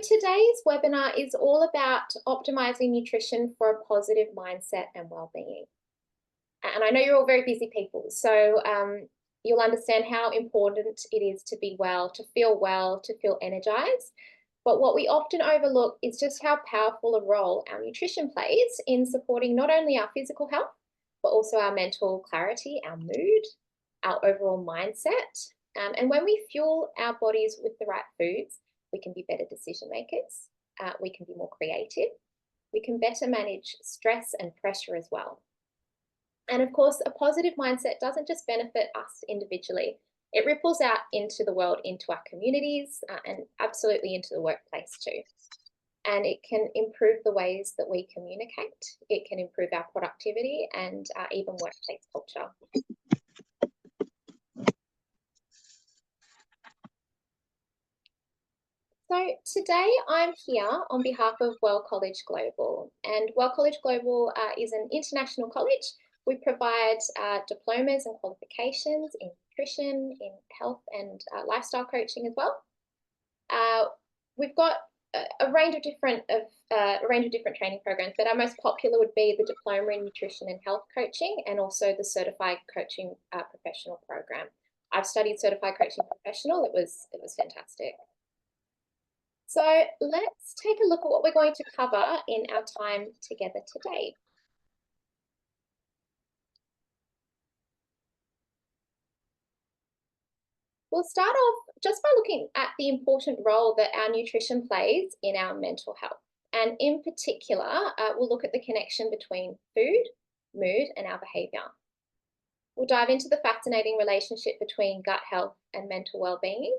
today's webinar is all about optimizing nutrition for a positive mindset and well-being. And I know you're all very busy people, so you'll understand how important it is to be well, to feel energized. But what we often overlook is just how powerful a role our nutrition plays in supporting not only our physical health, but also our mental clarity, our mood, our overall mindset. And when we fuel our bodies with the right foods, we can be better decision makers, we can be more creative, we can better manage stress and pressure as well. And of course, a positive mindset doesn't just benefit us individually, it ripples out into the world, into our communities, and absolutely into the workplace too. And it can improve the ways that we communicate, it can improve our productivity and even workplace culture. So today I'm here on behalf of Well College Global, and Well College Global is an international college. We provide diplomas and qualifications in nutrition, in health and lifestyle coaching as well. We've got a range of different training programs, but our most popular would be the Diploma in Nutrition and Health Coaching, and also the Certified Coaching Professional program. I've studied Certified Coaching Professional. It was fantastic. So let's take a look at what we're going to cover in our time together today. We'll start off just by looking at the important role that our nutrition plays in our mental health. And in particular, we'll look at the connection between food, mood, and our behaviour. We'll dive into the fascinating relationship between gut health and mental well-being.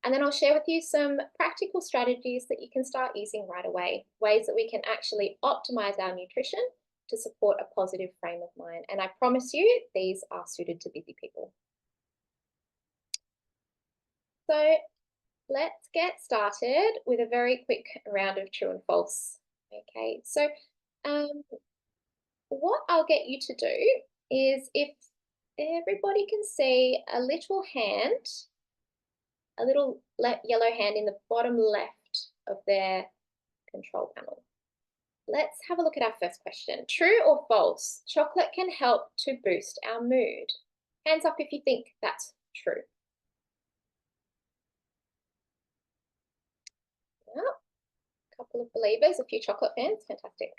And then I'll share with you some practical strategies that you can start using right away, ways that we can actually optimize our nutrition to support a positive frame of mind. And I promise you, these are suited to busy people. So let's get started with a very quick round of true and false. Okay, so what I'll get you to do is, if everybody can see a little hand, a little yellow hand in the bottom left of their control panel. Let's have a look at our first question. True or false? Chocolate can help to boost our mood. Hands up if you think that's true. Yeah, a couple of believers, a few chocolate fans, fantastic.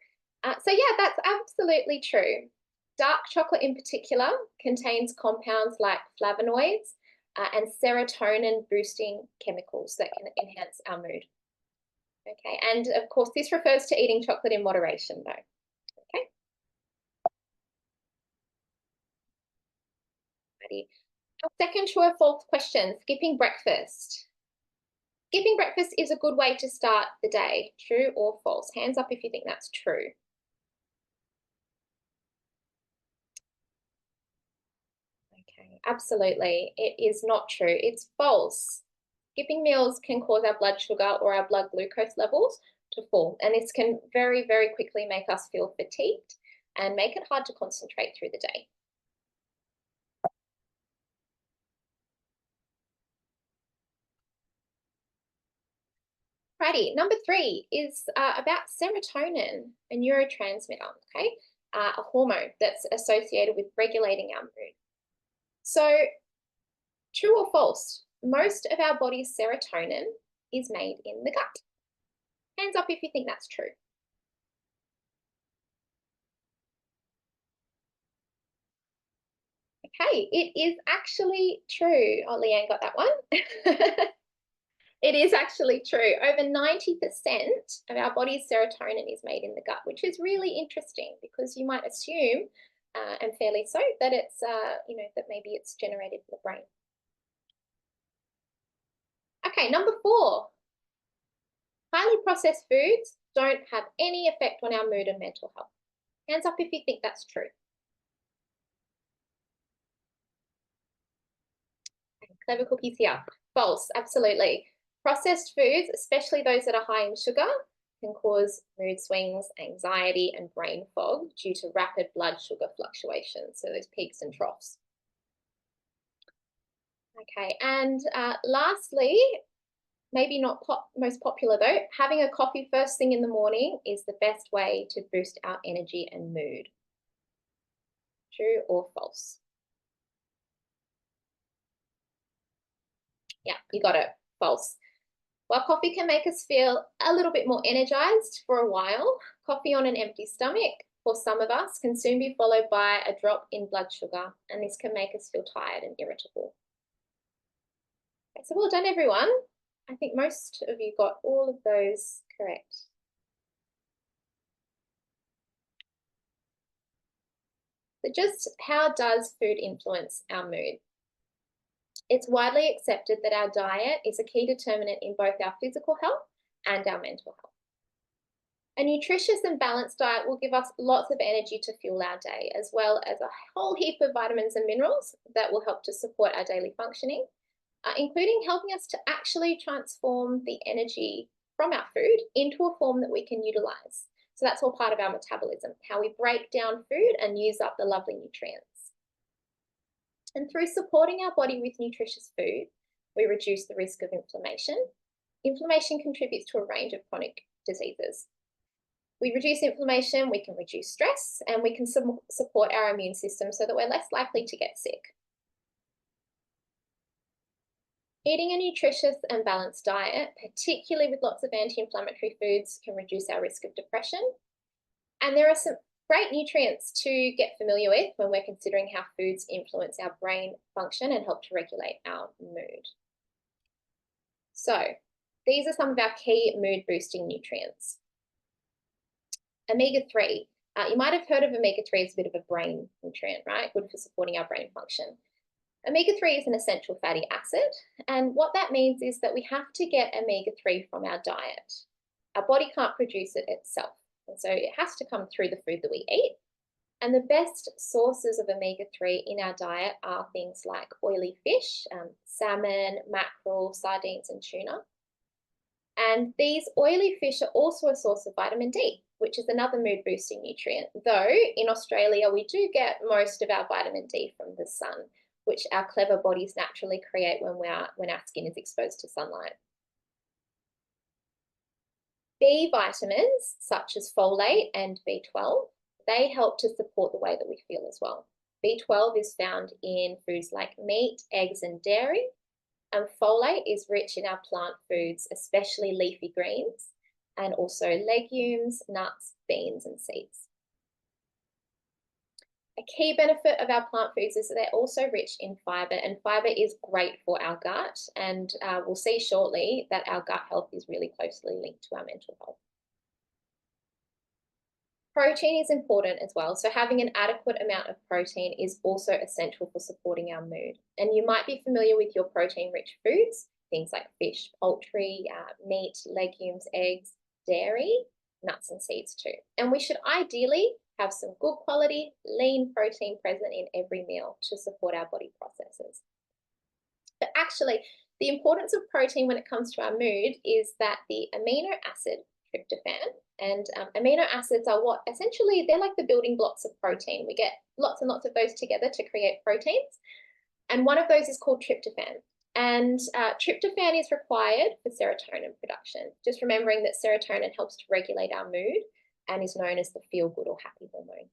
So yeah, that's absolutely true. Dark chocolate in particular contains compounds like flavonoids, and serotonin boosting chemicals that can enhance our mood. Okay, and of course this refers to eating chocolate in moderation though. Okay. Ready. Our second true or false question, skipping breakfast. Skipping breakfast is a good way to start the day. True or false? Hands up if you think that's true. Okay, absolutely. It is not true. It's false. Skipping meals can cause our blood sugar or our blood glucose levels to fall, and this can very, very quickly make us feel fatigued and make it hard to concentrate through the day. Righty, number 3 is about serotonin, a neurotransmitter, okay? A hormone that's associated with regulating our mood. So, true or false? Most of our body's serotonin is made in the gut. Hands up if you think that's true. Okay, it is actually true. Oh, Leanne got that one. It is actually true. Over 90% of our body's serotonin is made in the gut, which is really interesting because you might assume, and fairly so, that it's, that maybe it's generated in the brain. Okay, number 4. Highly processed foods don't have any effect on our mood and mental health. Hands up if you think that's true. Clever cookies here. False, absolutely. Processed foods, especially those that are high in sugar, can cause mood swings, anxiety, and brain fog due to rapid blood sugar fluctuations, so those peaks and troughs. Okay, and lastly, maybe not most popular though, having a coffee first thing in the morning is the best way to boost our energy and mood. True or false? Yeah, you got it. False. While coffee can make us feel a little bit more energized for a while, coffee on an empty stomach for some of us can soon be followed by a drop in blood sugar, and this can make us feel tired and irritable. Okay, so well done, everyone. I think most of you got all of those correct. So just how does food influence our mood? It's widely accepted that our diet is a key determinant in both our physical health and our mental health. A nutritious and balanced diet will give us lots of energy to fuel our day, as well as a whole heap of vitamins and minerals that will help to support our daily functioning, including helping us to actually transform the energy from our food into a form that we can utilize. So that's all part of our metabolism, how we break down food and use up the lovely nutrients. And through supporting our body with nutritious food, we reduce the risk of inflammation. Inflammation contributes to a range of chronic diseases. We reduce inflammation, we can reduce stress, and we can support our immune system so that we're less likely to get sick. Eating a nutritious and balanced diet, particularly with lots of anti-inflammatory foods, can reduce our risk of depression. And there are some great nutrients to get familiar with when we're considering how foods influence our brain function and help to regulate our mood. So these are some of our key mood-boosting nutrients. Omega-3. You might have heard of omega-3 as a bit of a brain nutrient, right? Good for supporting our brain function. Omega-3 is an essential fatty acid, and what that means is that we have to get omega-3 from our diet. Our body can't produce it itself, and so it has to come through the food that we eat. And the best sources of omega-3 in our diet are things like oily fish, salmon, mackerel, sardines, and tuna. And these oily fish are also a source of vitamin D, which is another mood-boosting nutrient, though in Australia we do get most of our vitamin D from the sun, which our clever bodies naturally create when our skin is exposed to sunlight. B vitamins, such as folate and B12, they help to support the way that we feel as well. B12 is found in foods like meat, eggs, and dairy, and folate is rich in our plant foods, especially leafy greens, and also legumes, nuts, beans, and seeds. A key benefit of our plant foods is that they're also rich in fiber, and fiber is great for our gut, and we'll see shortly that our gut health is really closely linked to our mental health. Protein is important as well, so having an adequate amount of protein is also essential for supporting our mood. And you might be familiar with your protein-rich foods, things like fish, poultry, meat, legumes, eggs, dairy, nuts and seeds too. And we should ideally have some good quality, lean protein present in every meal to support our body processes. But actually, the importance of protein when it comes to our mood is that the amino acid tryptophan, and amino acids are what essentially they're like the building blocks of protein. We get lots and lots of those together to create proteins, and one of those is called tryptophan. And tryptophan is required for serotonin production. Just remembering that serotonin helps to regulate our mood and is known as the feel-good or happy hormone.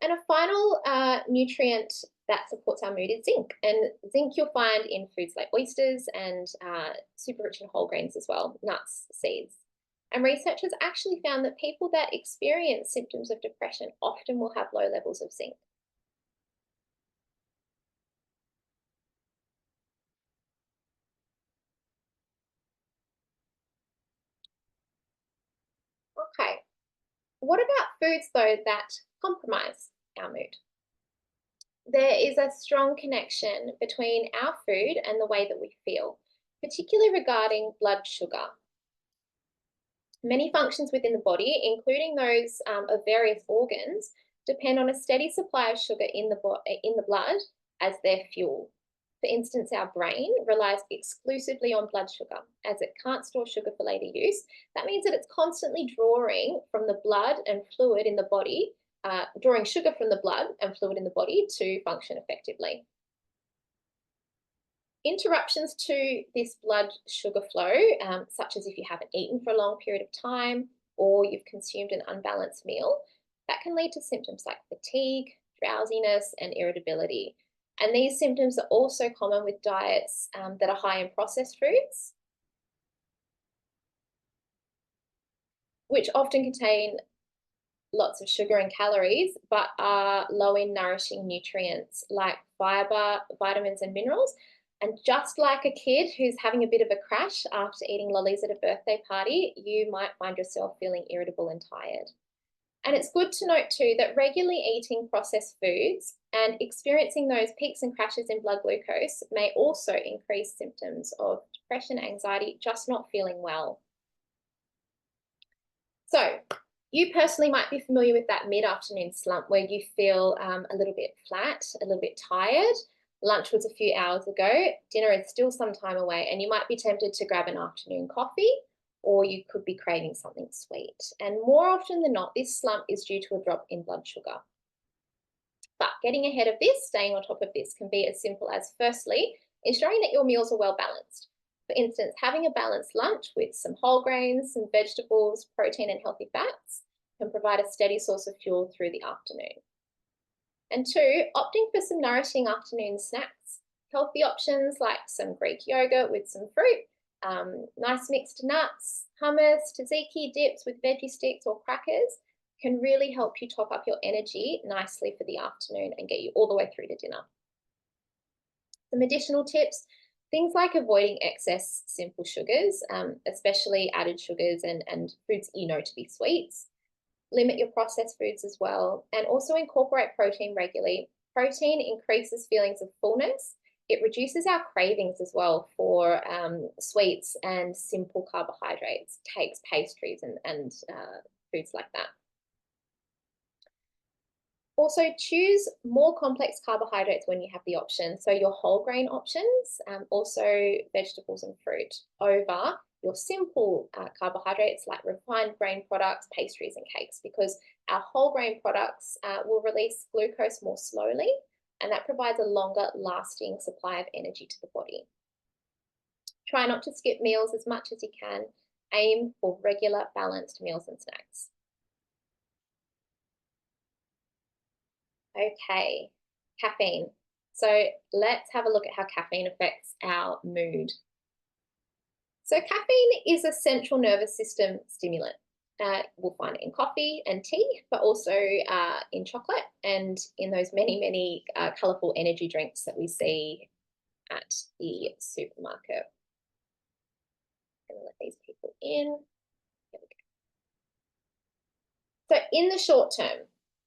And a final nutrient that supports our mood is zinc. And zinc you'll find in foods like oysters and super rich in whole grains as well, nuts, seeds. And researchers actually found that people that experience symptoms of depression often will have low levels of zinc. Okay, what about foods though that compromise our mood? There is a strong connection between our food and the way that we feel, particularly regarding blood sugar. Many functions within the body, including those of various organs, depend on a steady supply of sugar in the blood as their fuel. For instance, our brain relies exclusively on blood sugar as it can't store sugar for later use. That means that it's constantly drawing from the blood and fluid in the body, drawing sugar from the blood and fluid in the body to function effectively. Interruptions to this blood sugar flow, such as if you haven't eaten for a long period of time or you've consumed an unbalanced meal, that can lead to symptoms like fatigue, drowsiness, and irritability. And these symptoms are also common with diets that are high in processed foods, which often contain lots of sugar and calories, but are low in nourishing nutrients like fiber, vitamins, and minerals. And just like a kid who's having a bit of a crash after eating lollies at a birthday party, you might find yourself feeling irritable and tired. And it's good to note too that regularly eating processed foods and experiencing those peaks and crashes in blood glucose may also increase symptoms of depression, anxiety, just not feeling well. So you personally might be familiar with that mid-afternoon slump where you feel a little bit flat, a little bit tired. Lunch was a few hours ago, dinner is still some time away, and you might be tempted to grab an afternoon coffee, or you could be craving something sweet. And more often than not, this slump is due to a drop in blood sugar. But getting ahead of this, staying on top of this, can be as simple as, firstly, ensuring that your meals are well balanced. For instance, having a balanced lunch with some whole grains, some vegetables, protein, and healthy fats can provide a steady source of fuel through the afternoon. And two, opting for some nourishing afternoon snacks. Healthy options like some Greek yogurt with some fruit, nice mixed nuts, hummus, tzatziki dips with veggie sticks or crackers can really help you top up your energy nicely for the afternoon and get you all the way through to dinner. Some additional tips, things like avoiding excess simple sugars, especially added sugars and foods you know to be sweets. Limit your processed foods as well, and also incorporate protein regularly. Protein increases feelings of fullness. It reduces our cravings as well for sweets and simple carbohydrates, cakes, pastries, and foods like that. Also, choose more complex carbohydrates when you have the option. So your whole grain options, also vegetables and fruit, over your simple carbohydrates like refined grain products, pastries, and cakes, because our whole grain products will release glucose more slowly, and that provides a longer lasting supply of energy to the body. Try not to skip meals as much as you can. Aim for regular balanced meals and snacks. Okay, caffeine. So let's have a look at how caffeine affects our mood. So caffeine is a central nervous system stimulant. We'll find it in coffee and tea, but also in chocolate and in those many colourful energy drinks that we see at the supermarket. I'm gonna let these people in. There we go. So in the short term,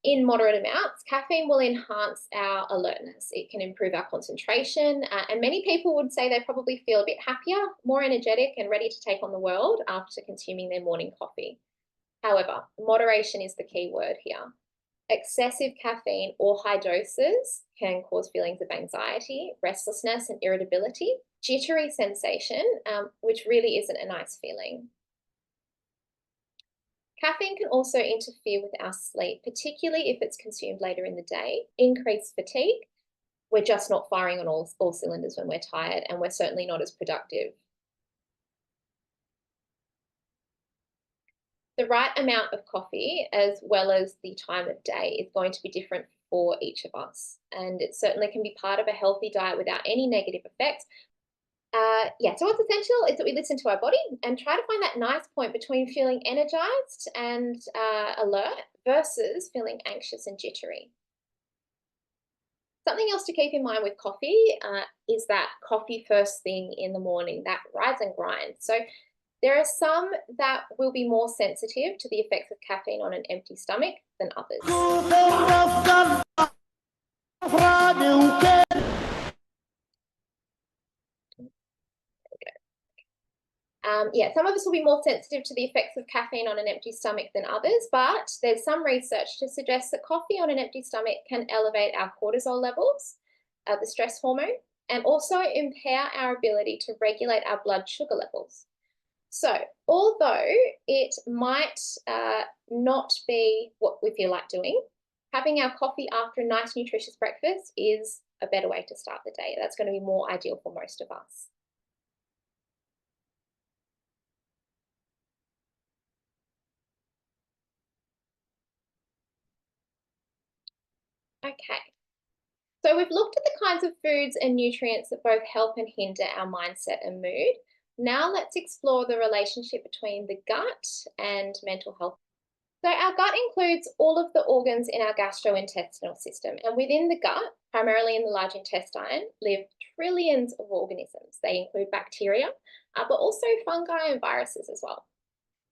in moderate amounts, caffeine will enhance our alertness. It can improve our concentration, and many people would say they probably feel a bit happier, more energetic, and ready to take on the world after consuming their morning coffee. However, moderation is the key word here. Excessive caffeine or high doses can cause feelings of anxiety, restlessness, and irritability, jittery sensation, which really isn't a nice feeling. Caffeine can also interfere with our sleep, particularly if it's consumed later in the day, increase fatigue. We're just not firing on all cylinders when we're tired, and we're certainly not as productive. The right amount of coffee, as well as the time of day, is going to be different for each of us. And it certainly can be part of a healthy diet without any negative effects. So what's essential is that we listen to our body and try to find that nice point between feeling energized and alert versus feeling anxious and jittery. Something else to keep in mind with coffee is that coffee first thing in the morning, that rides and grinds. So there are some that will be more sensitive to the effects of caffeine on an empty stomach than others. Some of us will be more sensitive to the effects of caffeine on an empty stomach than others, but there's some research to suggest that coffee on an empty stomach can elevate our cortisol levels, the stress hormone, and also impair our ability to regulate our blood sugar levels. So although it might not be what we feel like doing, having our coffee after a nice nutritious breakfast is a better way to start the day. That's going to be more ideal for most of us. Okay. So we've looked at the kinds of foods and nutrients that both help and hinder our mindset and mood. Now let's explore the relationship between the gut and mental health. So our gut includes all of the organs in our gastrointestinal system, and within the gut, primarily in the large intestine, live trillions of organisms. They include bacteria, but also fungi and viruses as well.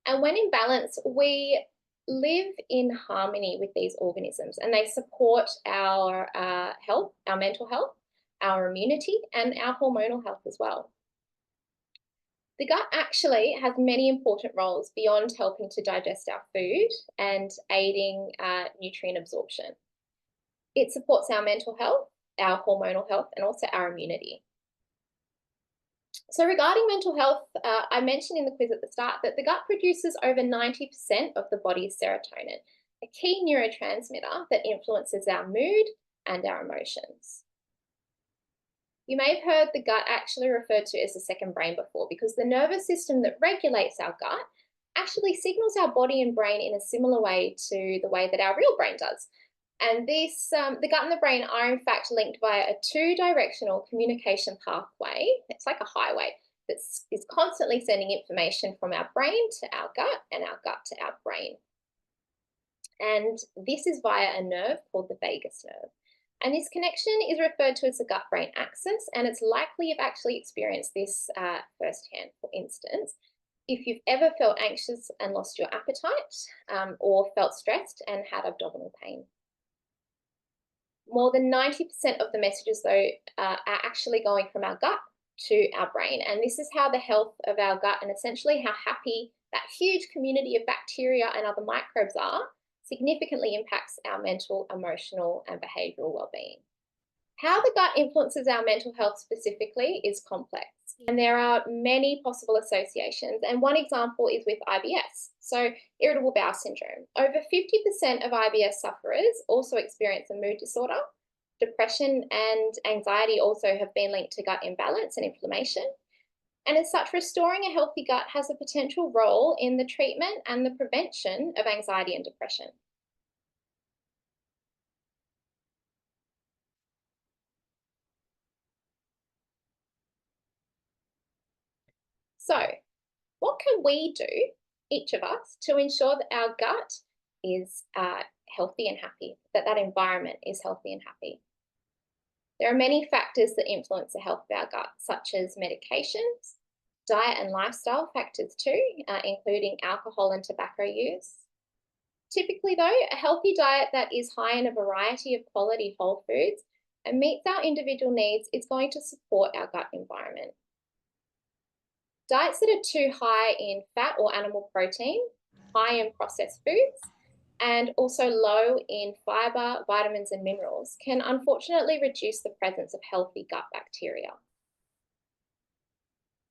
And when in balance, we live in harmony with these organisms, and they support our health, our mental health, our immunity, and our hormonal health as well. The gut actually has many important roles beyond helping to digest our food and aiding nutrient absorption. It supports our mental health, our hormonal health, and also our immunity. So regarding mental health, I mentioned in the quiz at the start that the gut produces over 90% of the body's serotonin, a key neurotransmitter that influences our mood and our emotions. You may have heard the gut actually referred to as the second brain before, because the nervous system that regulates our gut actually signals our body and brain in a similar way to the way that our real brain does. And this, the gut and the brain are in fact linked via a two-directional communication pathway. It's like a highway that is constantly sending information from our brain to our gut and our gut to our brain. And this is via a nerve called the vagus nerve. And this connection is referred to as the gut-brain axis, and it's likely you've actually experienced this firsthand. For instance, if you've ever felt anxious and lost your appetite, or felt stressed and had abdominal pain. More than 90% of the messages, though, are actually going from our gut to our brain. And this is how the health of our gut and essentially how happy that huge community of bacteria and other microbes are significantly impacts our mental, emotional, and behavioural well-being. How the gut influences our mental health specifically is complex, and there are many possible associations, and one example is with IBS, so irritable bowel syndrome. Over 50% of IBS sufferers also experience a mood disorder. Depression and anxiety also have been linked to gut imbalance and inflammation. And as such, restoring a healthy gut has a potential role in the treatment and the prevention of anxiety and depression. So, what can we do, each of us, to ensure that our gut is healthy and happy, that that environment is healthy and happy? There are many factors that influence the health of our gut, such as medications, diet and lifestyle factors too, including alcohol and tobacco use. Typically though, a healthy diet that is high in a variety of quality whole foods and meets our individual needs is going to support our gut environment. Diets that are too high in fat or animal protein, high in processed foods, and also low in fiber, vitamins, and minerals can unfortunately reduce the presence of healthy gut bacteria.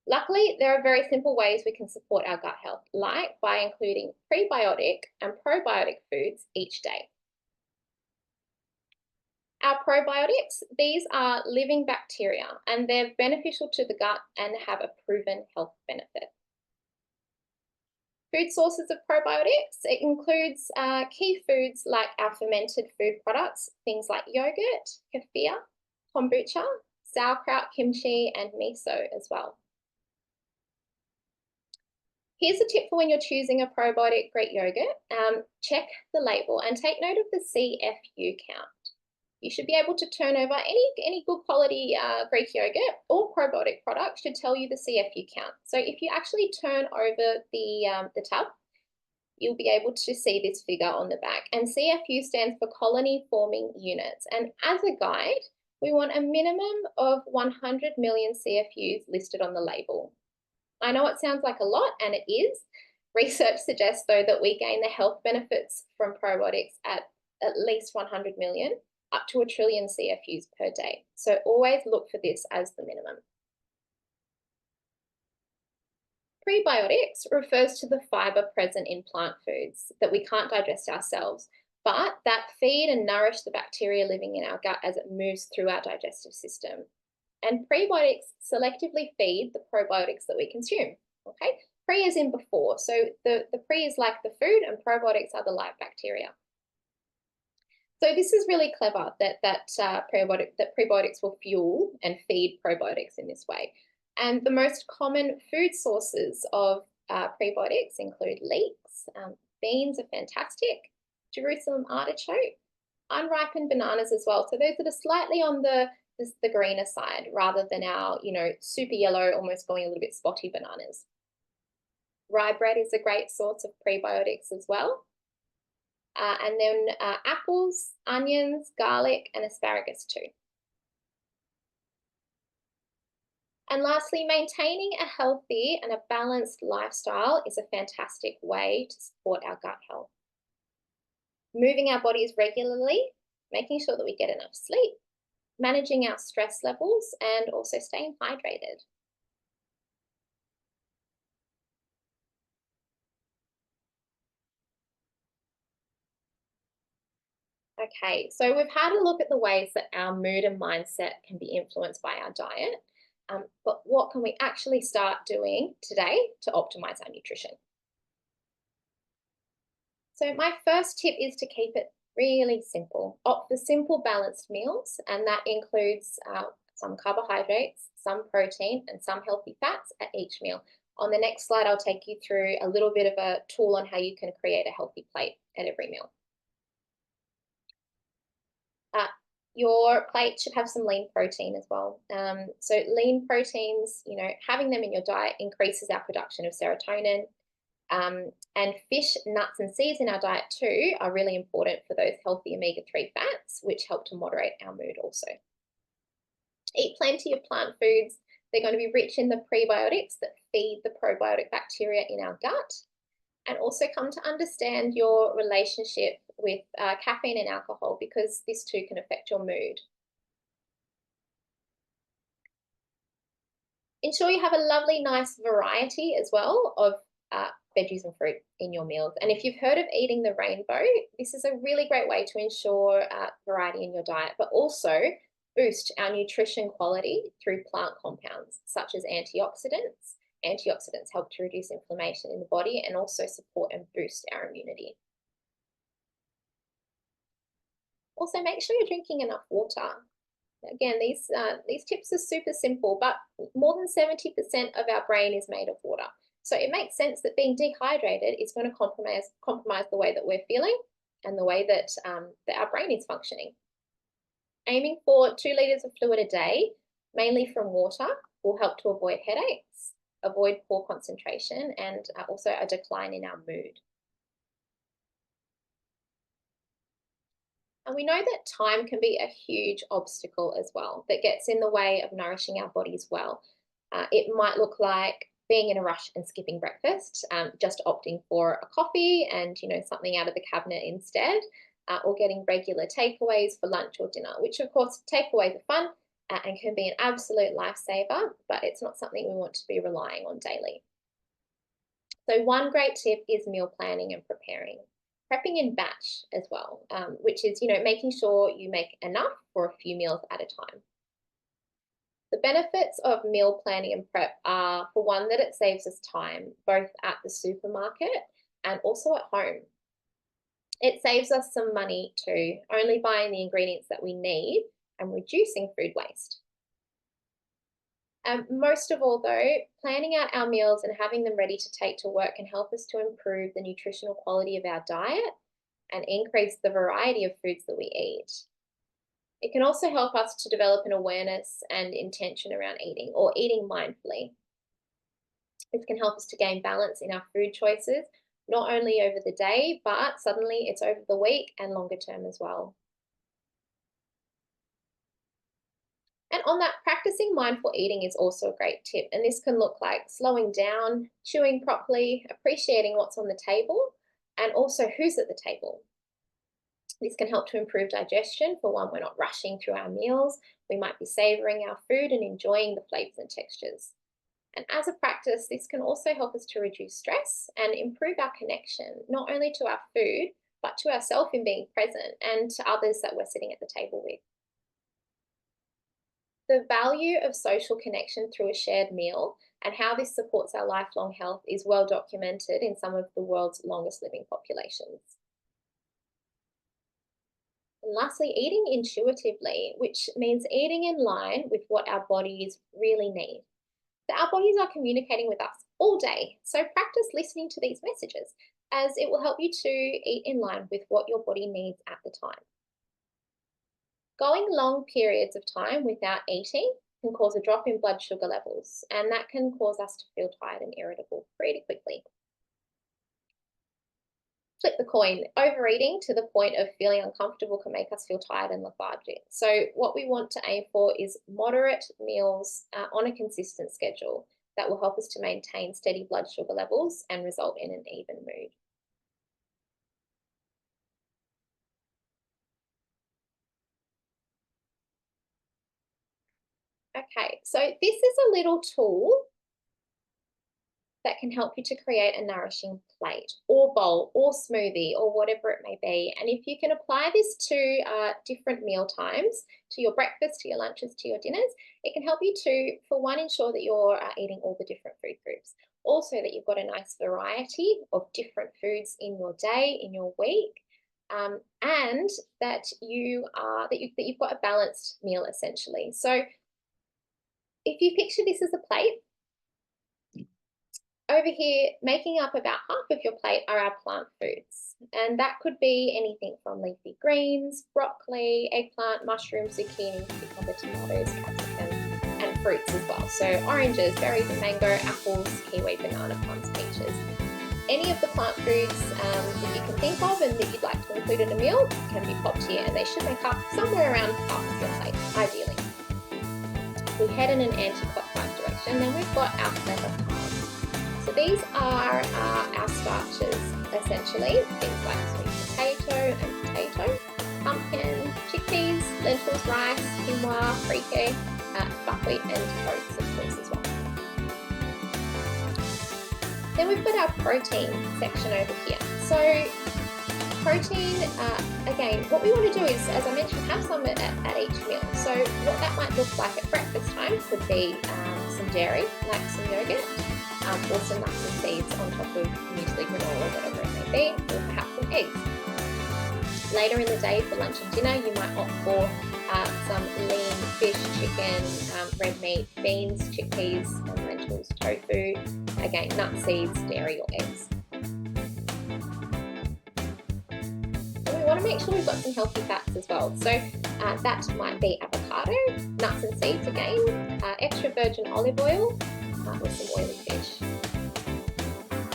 Luckily, there are very simple ways we can support our gut health, like by including prebiotic and probiotic foods each day. Our probiotics, these are living bacteria, and they're beneficial to the gut and have a proven health benefit. Food sources of probiotics, it includes key foods like our fermented food products, things like yogurt, kefir, kombucha, sauerkraut, kimchi, and miso as well. Here's a tip for when you're choosing a probiotic Greek yogurt. Check the label and take note of the CFU count. You should be able to turn over any good quality Greek yogurt or probiotic product should tell you the CFU count. So if you actually turn over the tub, you'll be able to see this figure on the back. And CFU stands for colony forming units. And as a guide, we want a minimum of 100 million CFUs listed on the label. I know it sounds like a lot, and it is. Research suggests, though, that we gain the health benefits from probiotics at least 100 million, up to 1 trillion CFUs per day. So always look for this as the minimum. Prebiotics refers to the fiber present in plant foods that we can't digest ourselves, but that feed and nourish the bacteria living in our gut as it moves through our digestive system. And prebiotics selectively feed the probiotics that we consume. Okay, pre is in before, so the pre is like the food, and probiotics are the live bacteria. So this is really clever that prebiotics will fuel and feed probiotics in this way. And the most common food sources of prebiotics include leeks. Beans are fantastic. Jerusalem artichoke, unripened bananas as well. So those that are slightly on the greener side rather than our, super yellow, almost going a little bit spotty bananas. Rye bread is a great source of prebiotics as well. And then apples, onions, garlic, and asparagus too. And lastly, maintaining a healthy and a balanced lifestyle is a fantastic way to support our gut health. Moving our bodies regularly, making sure that we get enough sleep, managing our stress levels, and also staying hydrated. Okay, so we've had a look at the ways that our mood and mindset can be influenced by our diet, but what can we actually start doing today to optimize our nutrition? So my first tip is to keep it really simple. Opt for simple balanced meals, and that includes some carbohydrates, some protein, and some healthy fats at each meal. On the next slide, I'll take you through a little bit of a tool on how you can create a healthy plate at every meal. Your plate should have some lean protein as well. So lean proteins, having them in your diet increases our production of serotonin. And fish, nuts, and seeds in our diet too are really important for those healthy omega-3 fats, which help to moderate our mood also. Eat plenty of plant foods. They're going to be rich in the prebiotics that feed the probiotic bacteria in our gut. And also come to understand your relationship with caffeine and alcohol, because this too can affect your mood. Ensure you have a lovely, nice variety as well of veggies and fruit in your meals. And if you've heard of eating the rainbow, this is a really great way to ensure variety in your diet, but also boost our nutrition quality through plant compounds such as antioxidants. Antioxidants help to reduce inflammation in the body and also support and boost our immunity. Also, make sure you're drinking enough water. Again, these tips are super simple, but more than 70% of our brain is made of water. So it makes sense that being dehydrated is going to compromise the way that we're feeling and the way that, that our brain is functioning. Aiming for 2 litres of fluid a day, mainly from water, will help to avoid headaches, avoid poor concentration, and also a decline in our mood. And we know that time can be a huge obstacle as well that gets in the way of nourishing our bodies well. It might look like being in a rush and skipping breakfast, just opting for a coffee and something out of the cabinet instead, or getting regular takeaways for lunch or dinner, which of course takeaways are fun and can be an absolute lifesaver, but it's not something we want to be relying on daily. So one great tip is meal planning and preparing. Prepping in batch as well, which is, making sure you make enough for a few meals at a time. The benefits of meal planning and prep are, for one, that it saves us time, both at the supermarket and also at home. It saves us some money too, only buying the ingredients that we need and reducing food waste. Most of all though, planning out our meals and having them ready to take to work can help us to improve the nutritional quality of our diet and increase the variety of foods that we eat. It can also help us to develop an awareness and intention around eating, or eating mindfully. This can help us to gain balance in our food choices, not only over the day, but suddenly it's over the week and longer term as well. And on that, practicing mindful eating is also a great tip. And this can look like slowing down, chewing properly, appreciating what's on the table, and also who's at the table. This can help to improve digestion. For one, we're not rushing through our meals. We might be savoring our food and enjoying the flavors and textures. And as a practice, this can also help us to reduce stress and improve our connection, not only to our food, but to ourselves in being present and to others that we're sitting at the table with. The value of social connection through a shared meal and how this supports our lifelong health is well documented in some of the world's longest living populations. And lastly, eating intuitively, which means eating in line with what our bodies really need. So our bodies are communicating with us all day, so practice listening to these messages as it will help you to eat in line with what your body needs at the time. Going long periods of time without eating can cause a drop in blood sugar levels, and that can cause us to feel tired and irritable pretty quickly. Flip the coin, overeating to the point of feeling uncomfortable can make us feel tired and lethargic. So what we want to aim for is moderate meals on a consistent schedule that will help us to maintain steady blood sugar levels and result in an even mood. Okay, so this is a little tool that can help you to create a nourishing plate or bowl or smoothie or whatever it may be. And if you can apply this to different meal times, to your breakfast, to your lunches, to your dinners, it can help you to, for one, ensure that you're eating all the different food groups. Also that you've got a nice variety of different foods in your day, in your week, and that you've got a balanced meal essentially. So if you picture this as a plate, over here, making up about half of your plate are our plant foods. And that could be anything from leafy greens, broccoli, eggplant, mushrooms, zucchini, cucumber, tomatoes, capsicum, and fruits as well. So oranges, berries and mango, apples, kiwi, banana, plums, peaches. Any of the plant foods that you can think of and that you'd like to include in a meal can be popped here, and they should make up somewhere around half of your plate, ideally. We head in an anti-clockwise direction, then we've got our clever carbs. So these are our starches, essentially, things like sweet potato and potato, pumpkin, chickpeas, lentils, rice, quinoa, frike, buckwheat and oats, of course, as well. Then we've got our protein section over here. So protein, again, what we want to do is, as I mentioned, have some at each meal. So what that might look like at breakfast time could be some dairy, like some yogurt, or some nuts and seeds on top of muesli, granola, whatever it may be, or perhaps some eggs. Later in the day for lunch and dinner, you might opt for some lean fish, chicken, red meat, beans, chickpeas, lentils, tofu, again, nuts, seeds, dairy or eggs. And we want to make sure we've got some healthy fats as well. So that might be avocado, nuts and seeds again, extra virgin olive oil, with some oily fish.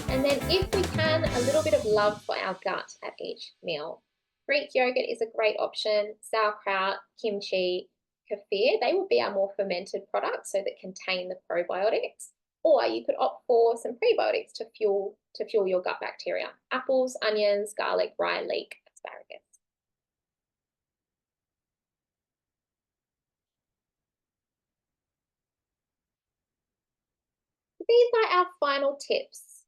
And then if we can, a little bit of love for our gut at each meal. Greek yogurt is a great option, sauerkraut, kimchi, kefir, they would be our more fermented products, so that contain the probiotics. Or you could opt for some prebiotics to fuel your gut bacteria. Apples, onions, garlic, rye, leek, asparagus. These are our final tips.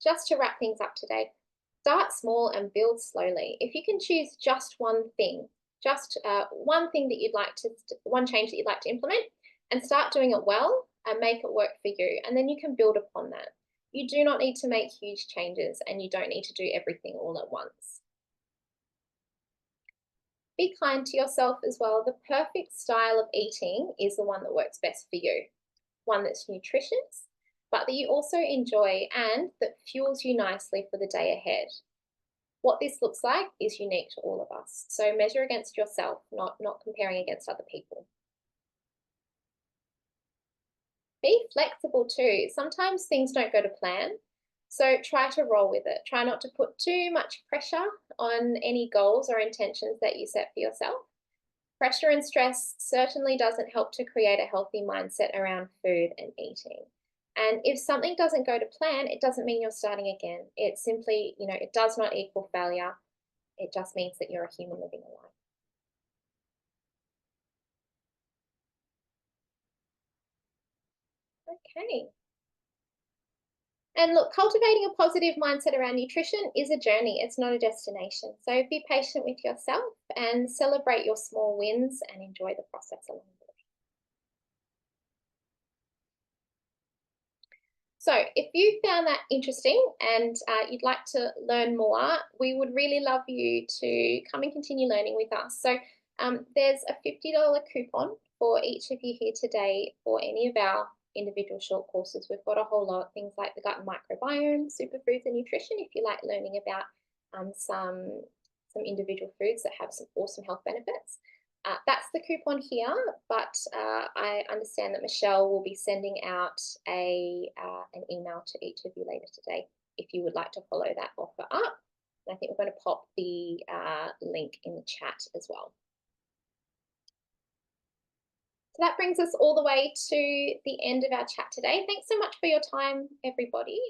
Just to wrap things up today, start small and build slowly. If you can choose just one thing, just one thing that one change that you'd like to implement, and start doing it well and make it work for you. And then you can build upon that. You do not need to make huge changes, and you don't need to do everything all at once. Be kind to yourself as well. The perfect style of eating is the one that works best for you. One that's nutritious, but that you also enjoy and that fuels you nicely for the day ahead. What this looks like is unique to all of us. So measure against yourself, not comparing against other people. Be flexible too. Sometimes things don't go to plan, so try to roll with it. Try not to put too much pressure on any goals or intentions that you set for yourself. Pressure and stress certainly doesn't help to create a healthy mindset around food and eating. And if something doesn't go to plan, it doesn't mean you're starting again. It simply, it does not equal failure. It just means that you're a human living a life. Okay. And look, cultivating a positive mindset around nutrition is a journey, it's not a destination. So be patient with yourself and celebrate your small wins and enjoy the process along the way. So if you found that interesting and you'd like to learn more, we would really love you to come and continue learning with us. So there's a $50 coupon for each of you here today for any of our individual short courses. We've got a whole lot of things like the gut microbiome, superfoods and nutrition, if you like learning about some individual foods that have some awesome health benefits. That's the coupon here, but I understand that Michelle will be sending out an email to each of you later today if you would like to follow that offer up. And I think we're going to pop the link in the chat as well. So that brings us all the way to the end of our chat today. Thanks so much for your time, everybody.